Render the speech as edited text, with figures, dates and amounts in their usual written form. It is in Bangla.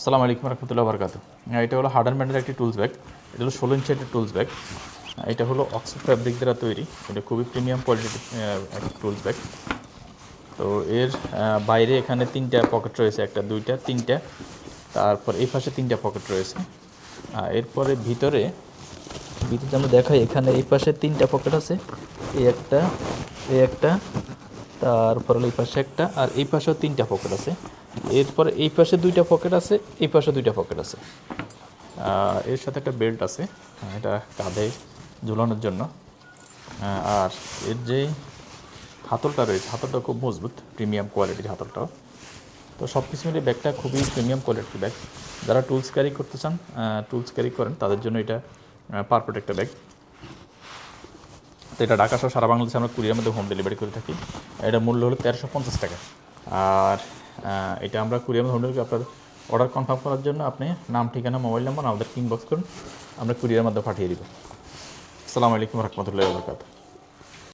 আসসালামু আলাইকুম রহমতুল্লাহ বরকাত। এটা হলো হার্ডার ব্র্যান্ডের একটি টুলস ব্যাগ। এটা হলো 16 ইঞ্চি একটি টুলস ব্যাগ। এটা হলো অক্সফোর্ড ফ্যাব্রিক দ্বারা তৈরি। এটা খুবই প্রিমিয়াম কোয়ালিটির একটি টুলস ব্যাগ। তো এর বাইরে এখানে 3টা পকেট রয়েছে, একটা, 2টা, 3টা। তারপর এই পাশে 3টা পকেট রয়েছে। এরপরে ভিতরে আমরা দেখাই, এখানে এই পাশে 3টা পকেট আছে। এই একটা, এই একটা, তারপর এই পাশে একটা, আর এই পাশেও 3টা পকেট আছে। এরপরে এই পাশে 2টা পকেট আছে, এই পাশে 2টা পকেট আছে। এর সাথে একটা বেল্ট আছে, এটা কাঁধে ঝুলানোর জন্য। আর এর যে হাতলটা রয়েছে, হাতলটা খুব মজবুত, প্রিমিয়াম কোয়ালিটির হাতলটাও। তো সব কিছু মিলিয়ে ব্যাগটা খুবই প্রিমিয়াম কোয়ালিটির ব্যাগ। যারা টুলস ক্যারি করতে চান, টুলস ক্যারি করেন, তাদের জন্য এটা পারফেক্ট একটা ব্যাগ। তো এটা ঢাকা সহ সারা বাংলাদেশে আমরা কুরিয়ার মধ্যে হোম ডেলিভারি করে থাকি। এটা মূল্য হলো 1350 টাকা। আর এটা আমরা কুরিয়ার মধ্যে হোম ডেলিভারি, আপনার অর্ডার কনফার্ম করার জন্য আপনি নাম, ঠিকানা, মোবাইল নাম্বার আমাদের ইনবক্স করুন, আমরা কুরিয়ার মধ্যে পাঠিয়ে দিব। আসসালামু আলাইকুম রহমতুল্লাহি ওয়া বারাকাতুহু।